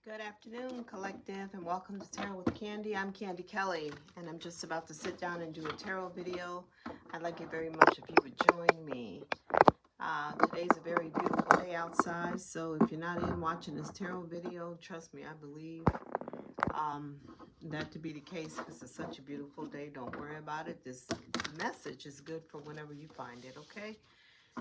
Good afternoon, collective, and welcome to Tarot with Candy. I'm Candy Kelly, and I'm just about to sit down and do a tarot video. I'd like it very much if you would join me. Today's a very beautiful day outside, so if you're not in watching this tarot video, trust me, I believe that to be the case because it's such a beautiful day. Don't worry about it. This message is good for whenever you find it, okay?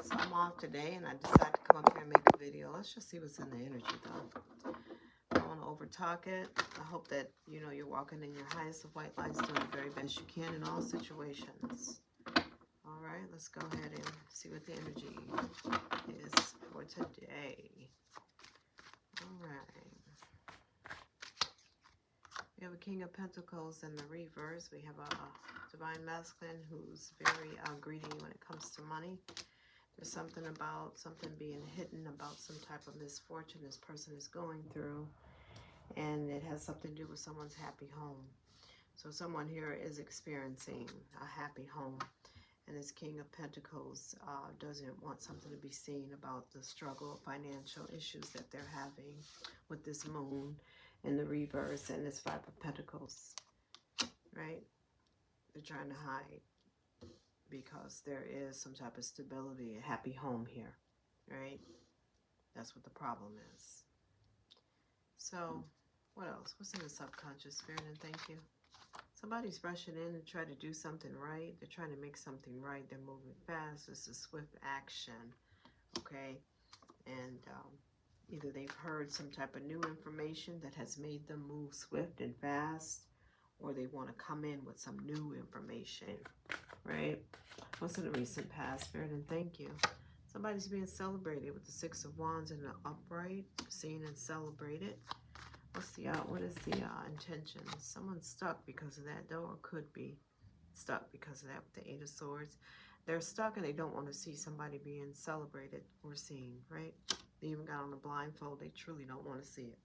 So I'm off today, and I decided to come up here and make a video. Let's just see what's in the energy, though. I don't want to over talk it. I hope that you're walking in your highest of white lights, doing the very best you can in all situations. All right, let's go ahead and see what the energy is for today. All right. We have a King of Pentacles in the reverse. We have a Divine Masculine who's very greedy when it comes to money. There's something about something being hidden about some type of misfortune this person is going through. And it has something to do with someone's happy home. So someone here is experiencing a happy home. And this King of Pentacles doesn't want something to be seen about the struggle, financial issues that they're having with this moon in the reverse and this Five of Pentacles, right? They're trying to hide because there is some type of stability, a happy home here, right? That's what the problem is. So, what else? What's in the subconscious, Spirit? And thank you. Somebody's rushing in to try to do something right. They're trying to make something right. They're moving fast. This is swift action, okay? And either they've heard some type of new information that has made them move swift and fast, or they want to come in with some new information, right? What's in the recent past, Spirit? And thank you. Somebody's being celebrated with the Six of Wands in the upright, seen and celebrated. What is the intention? Someone's stuck because of that, though, or could be stuck because of that with the Eight of Swords. They're stuck and they don't want to see somebody being celebrated or seen, right? They even got on a blindfold. They truly don't want to see it.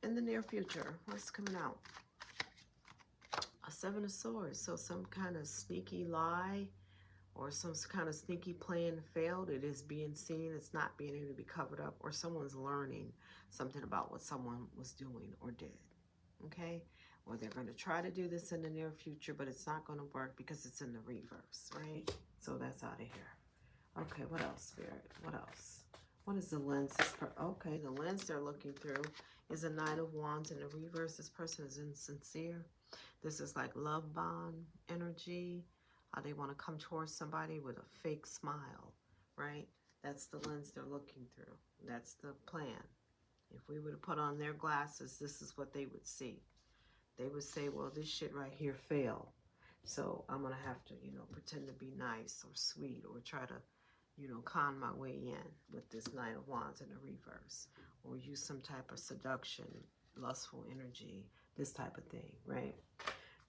In the near future, what's coming out? A Seven of Swords. So some kind of sneaky lie or some kind of sneaky plan failed. It is being seen. It's not being able to be covered up, or someone's learning something about what someone was doing or did, okay? Or they're going to try to do this in the near future, but it's not going to work because it's in the reverse, right? So that's out of here. Okay, what else, Spirit? What else? What is the lens? Okay, the lens they're looking through is a Nine of Wands in the reverse. This person is insincere. This is like love bond energy. They want to come towards somebody with a fake smile, right? That's the lens they're looking through. That's the plan. If we were to put on their glasses, this is what they would see. They would say, well, this shit right here failed. So I'm going to have to, pretend to be nice or sweet or try to, con my way in with this Nine of Wands in the reverse. Or use some type of seduction, lustful energy, this type of thing, right?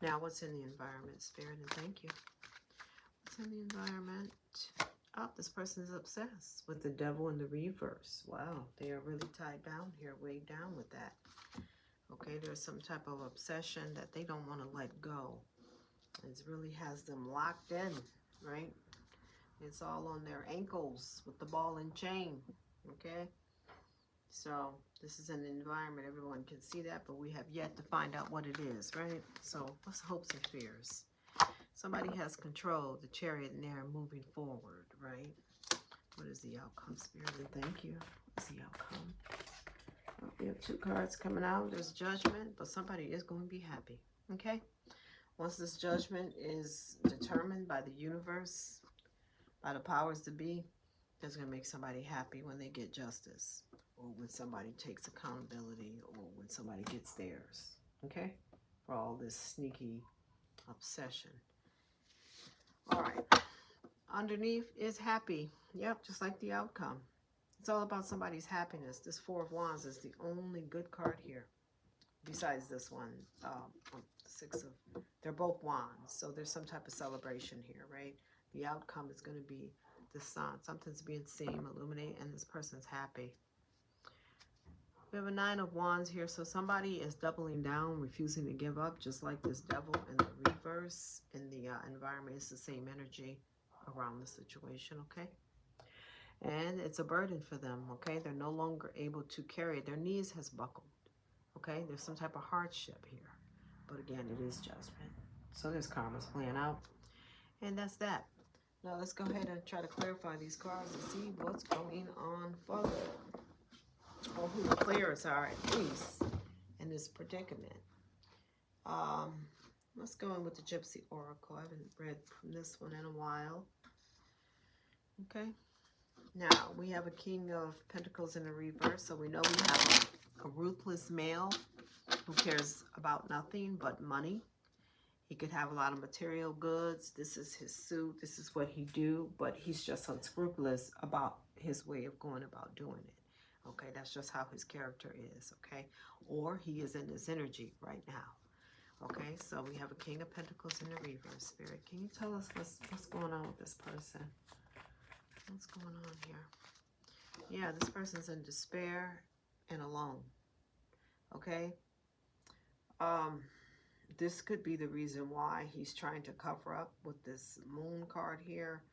Now, what's in the environment, Spirit? And thank you. In the environment. Oh, this person is obsessed with the Devil in the reverse. Wow, they are really tied down here, weighed down with that. Okay, there's some type of obsession that they don't want to let go. It really has them locked in, right? It's all on their ankles with the ball and chain, okay? So this is an environment, everyone can see that, but we have yet to find out what it is, right? So what's hopes and fears? Somebody has control, the Chariot, and they're moving forward, right? What is the outcome, Spirit? And thank you. What's the outcome? Oh, we have two cards coming out. There's judgment, but somebody is going to be happy, okay? Once this judgment is determined by the universe, by the powers to be, that's going to make somebody happy when they get justice, or when somebody takes accountability, or when somebody gets theirs, okay? For all this sneaky obsession. All right, underneath is happy. Yep, just like the outcome. It's all about somebody's happiness. This Four of Wands is the only good card here. Besides this one, they're both wands. So there's some type of celebration here, right? The outcome is going to be the sun. Something's being seen, illuminate, and this person's happy. We have a Nine of Wands here. So somebody is doubling down, refusing to give up, just like this Devil in the reverse. In the environment, it's the same energy around the situation, okay? And it's a burden for them, okay? They're no longer able to carry it. Their knees has buckled, okay? There's some type of hardship here. But again, it is judgment. So there's karma's playing out. And that's that. Now let's go ahead and try to clarify these cards and see what's going on further. Or who the players are at least in this predicament. Let's go in with the Gypsy Oracle. I haven't read from this one in a while. Okay. Now, we have a King of Pentacles in the reverse, so we know we have a ruthless male who cares about nothing but money. He could have a lot of material goods. This is his suit. This is what he do, but he's just unscrupulous about his way of going about doing it. Okay, that's just how his character is, okay? Or he is in his energy right now. Okay, so we have a King of Pentacles in the reverse. Spirit, can you tell us what's going on with this person? What's going on here? Yeah, this person's in despair and alone. Okay? This could be the reason why he's trying to cover up with this moon card here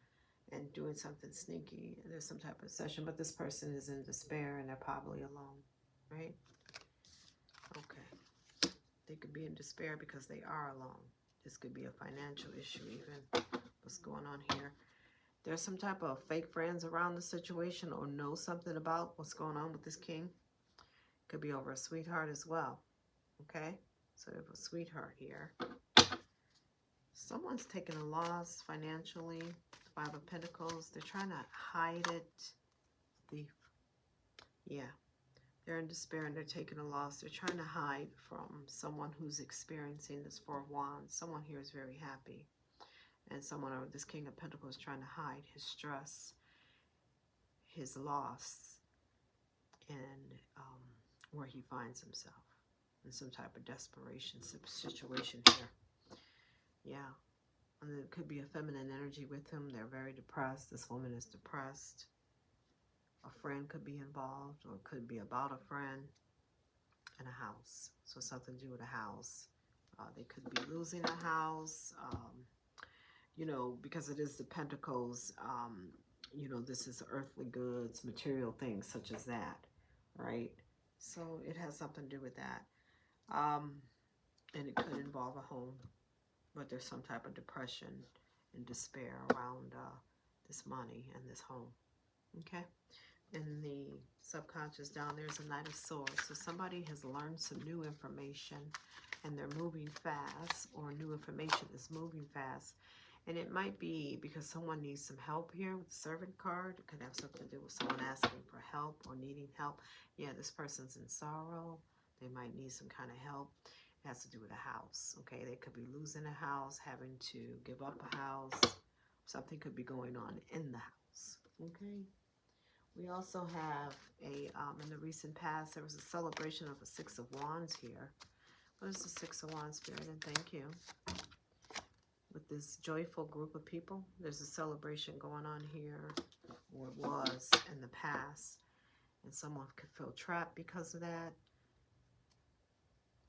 and doing something sneaky. There's some type of session, but this person is in despair and they're probably alone, right? Okay. They could be in despair because they are alone. This could be a financial issue even. What's going on here? There's some type of fake friends around the situation or know something about what's going on with this king. Could be over a sweetheart as well. Okay? So there's a sweetheart here. Someone's taking a loss financially. Five of Pentacles. They're trying to hide it. Thief. Yeah. They're in despair and they're taking a loss. They're trying to hide from someone who's experiencing this Four of Wands. Someone here is very happy. And someone over this King of Pentacles is trying to hide his stress, his loss, and where he finds himself in some type of desperation situation here. Yeah. And there could be a feminine energy with him. They're very depressed. This woman is depressed. A friend could be involved, or it could be about a friend, and a house. So something to do with a house. They could be losing a house. You know, because it is the Pentacles, you know, this is earthly goods, material things such as that, right? So it has something to do with that. And it could involve a home, but there's some type of depression and despair around this money and this home, okay? In the subconscious down there is a Knight of Swords. So somebody has learned some new information and they're moving fast, or new information is moving fast. And it might be because someone needs some help here with the Servant card. It could have something to do with someone asking for help or needing help. Yeah, this person's in sorrow. They might need some kind of help. It has to do with a house, okay? They could be losing a house, having to give up a house. Something could be going on in the house, okay? We also have a, in the recent past, there was a celebration of a Six of Wands here. What is the Six of Wands, Spirit? And thank you. With this joyful group of people, there's a celebration going on here, or it was in the past, and someone could feel trapped because of that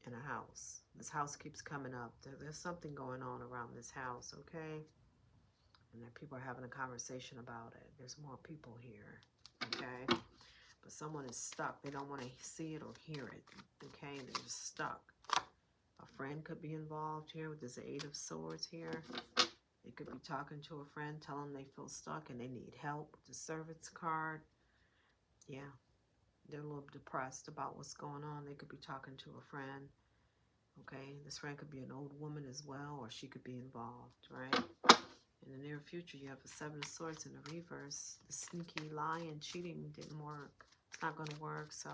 in a house. This house keeps coming up. There's something going on around this house, okay? And that people are having a conversation about it. There's more people here, okay? But someone is stuck. They don't want to see it or hear it, okay? They're just stuck. A friend could be involved here with this Eight of Swords here. They could be talking to a friend, telling them they feel stuck and they need help with the Servant's card. Yeah, they're a little depressed about what's going on. They could be talking to a friend. Okay, this friend could be an old woman as well, or she could be involved, right? In the near future, you have a Seven of Swords in the reverse. The sneaky lying, cheating didn't work. It's not going to work, so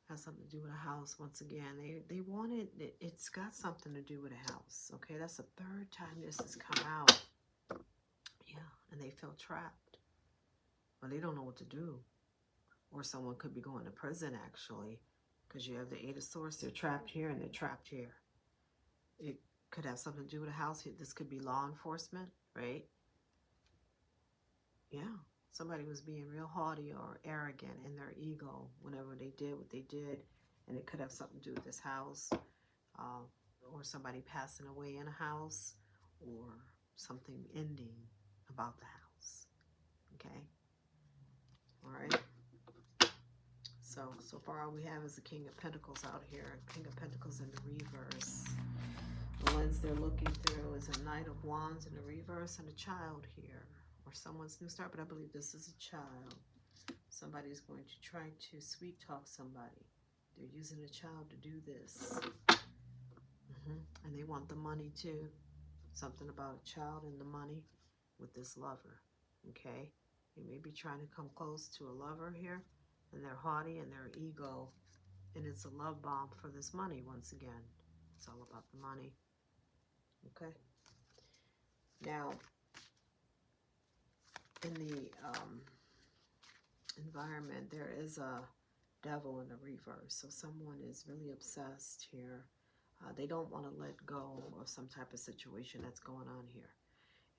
has something to do with a house. Once again, they wanted it. It's got something to do with a house. Okay, that's the third time this has come out. Yeah, and they feel trapped, but they don't know what to do. Or someone could be going to prison actually, because you have the Eight of Swords. They're trapped here and they're trapped here. It could have something to do with a house. This could be law enforcement, right? Yeah. Somebody was being real haughty or arrogant in their ego whenever they did what they did. And it could have something to do with this house, or somebody passing away in a house, or something ending about the house. Okay. All right. So far all we have is the King of Pentacles out here. King of Pentacles in the reverse. The lens they're looking through is a Knight of Wands in the reverse and a child here. Or someone's new start, but I believe this is a child. Somebody's going to try to sweet talk somebody. They're using a child to do this. And they want the money too. Something about a child and the money with this lover. Okay? They may be trying to come close to a lover here. And they're haughty and their ego. And it's a love bomb for this money once again. It's all about the money. Okay? Now, in the environment, there is a devil in the reverse. So someone is really obsessed here. They don't want to let go of some type of situation that's going on here.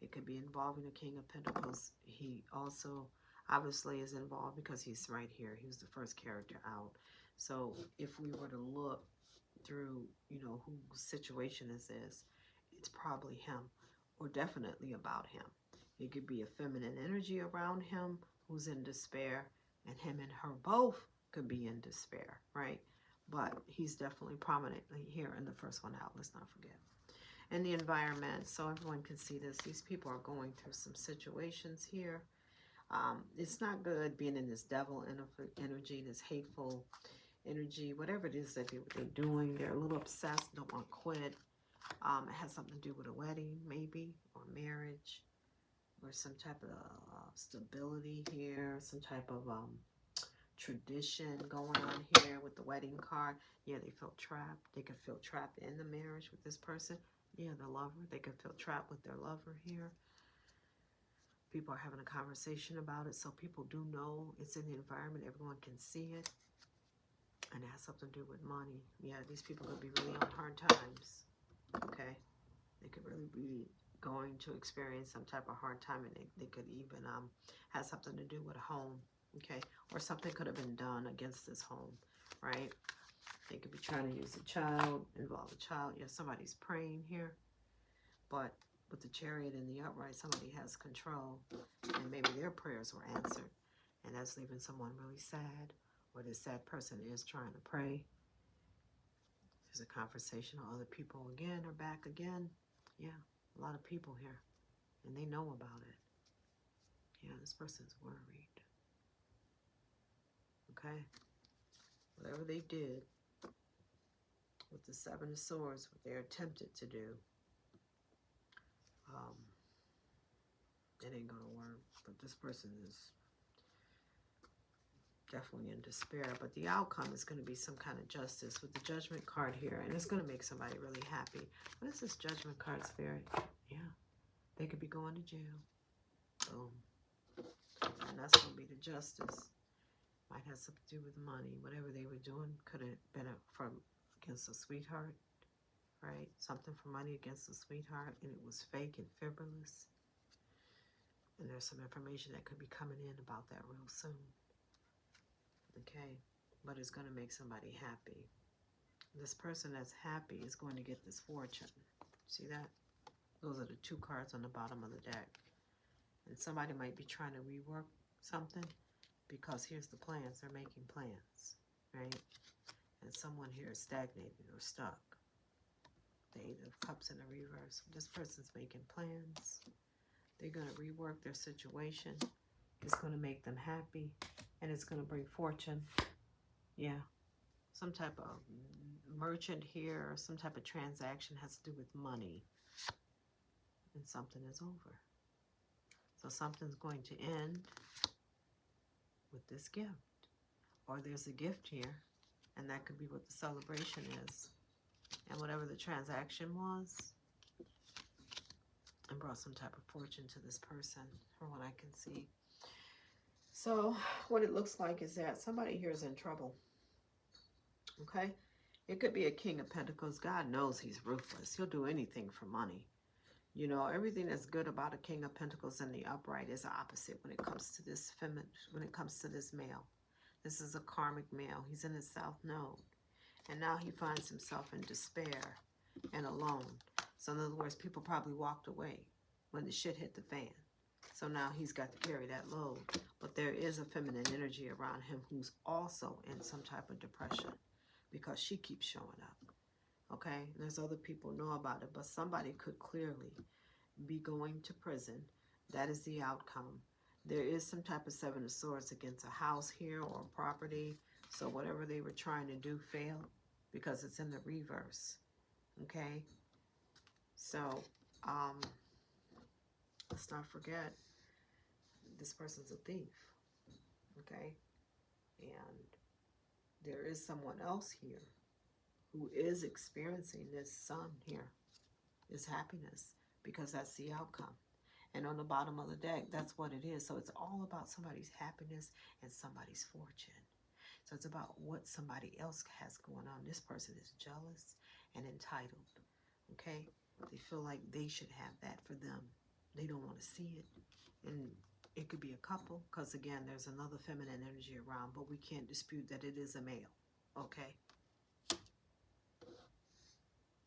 It could be involving a King of Pentacles. He also obviously is involved because he's right here. He was the first character out. So if we were to look through, you know, whose situation this is, it's probably him, or definitely about him. It could be a feminine energy around him who's in despair, and him and her both could be in despair, right? But he's definitely prominently here in the first one out. Let's not forget. And the environment, so everyone can see this. These people are going through some situations here. It's not good being in this devil energy, this hateful energy, whatever it is that they're doing. They're a little obsessed, don't want to quit. It has something to do with a wedding, maybe, or marriage, or some type of stability here, some type of tradition going on here with the wedding card. Yeah, they feel trapped. They could feel trapped in the marriage with this person. Yeah, the lover. They could feel trapped with their lover here. People are having a conversation about it, so people do know it's in the environment. Everyone can see it, and it has something to do with money. Yeah, these people could be really on hard times. Okay, they could really be going to experience some type of hard time, and they could even have something to do with a home. Okay, or something could have been done against this home, right? They could be trying to use a child, involve a child. Yeah, somebody's praying here, but with the Chariot in the upright, somebody has control, and maybe their prayers were answered, and that's leaving someone really sad, or this sad person is trying to pray. There's a conversation. Other people again are back again. Yeah, a lot of people here, and they know about it. Yeah, this person's worried. Okay, whatever they did with the Seven of Swords, what they're attempted to do, it ain't gonna work. But this person is definitely in despair. But the outcome is going to be some kind of justice with the Judgment card here, and it's going to make somebody really happy. What is this Judgment card, Spirit? Yeah, they could be going to jail. Boom. And that's going to be the justice. Might have something to do with money. Whatever they were doing could have been from against a sweetheart, right? Something for money against a sweetheart, and it was fake and frivolous. And there's some information that could be coming in about that real soon. Okay, but it's going to make somebody happy. This person that's happy is going to get this fortune. See that? Those are the two cards on the bottom of the deck. And somebody might be trying to rework something, because here's the plans. They're making plans, right? And someone here is stagnated or stuck. The Eight of Cups in the reverse. This person's making plans. They're going to rework their situation. It's going to make them happy. And it's going to bring fortune. Yeah. Some type of merchant here, or some type of transaction has to do with money. And something is over. So something's going to end with this gift. Or there's a gift here. And that could be what the celebration is. And whatever the transaction was, and brought some type of fortune to this person, from what I can see. So what it looks like is that somebody here is in trouble. Okay? It could be a King of Pentacles. God knows he's ruthless. He'll do anything for money. You know, everything that's good about a King of Pentacles in the upright is the opposite when it comes to this when it comes to this male. This is a karmic male. He's in his south node. And now he finds himself in despair and alone. So in other words, people probably walked away when the shit hit the fan. So now he's got to carry that load. But there is a feminine energy around him who's also in some type of depression because she keeps showing up. Okay? There's other people know about it, but somebody could clearly be going to prison. That is the outcome. There is some type of Seven of Swords against a house here or property. So whatever they were trying to do failed because it's in the reverse. Okay? So, let's not forget, this person's a thief. Okay? And there is someone else here who is experiencing this sun here, this happiness, because that's the outcome. And on the bottom of the deck, that's what it is. So it's all about somebody's happiness and somebody's fortune. So it's about what somebody else has going on. This person is jealous and entitled. Okay? They feel like they should have that for them. They don't want to see it. And it could be a couple, because again, there's another feminine energy around, but we can't dispute that it is a male. Okay?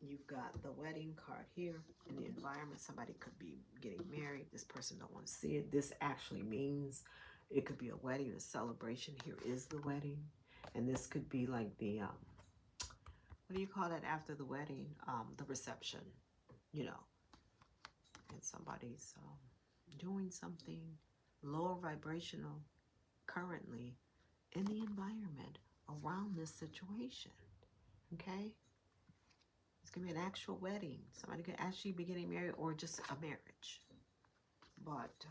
You've got the wedding card here in the environment. Somebody could be getting married. This person don't want to see it. This actually means it could be a wedding, a celebration. Here is the wedding. And this could be like the, what do you call that after the wedding? The reception, you know. And somebody's doing something lower vibrational currently in the environment around this situation. Okay? It's going to be an actual wedding. Somebody could actually be getting married or just a marriage. But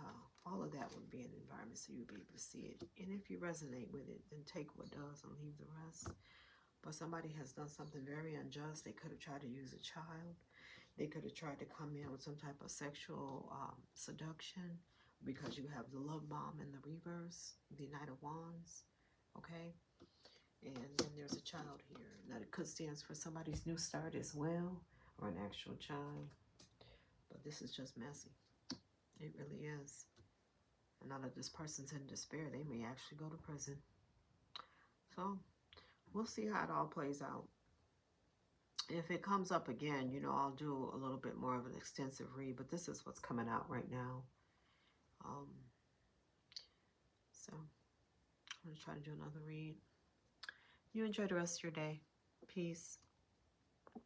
all of that would be an environment so you'd be able to see it. And if you resonate with it, then take what does and leave the rest. But somebody has done something very unjust. They could have tried to use a child. They could have tried to come in with some type of sexual seduction because you have the love bomb in the reverse, the Knight of Wands. Okay? And then there's a child here. Now it could stand for somebody's new start as well, or an actual child. But this is just messy. It really is. And now that this person's in despair, they may actually go to prison. So we'll see how it all plays out. If it comes up again, you know, I'll do a little bit more of an extensive read, but this is what's coming out right now. So I'm going to try to do another read. You enjoy the rest of your day. Peace.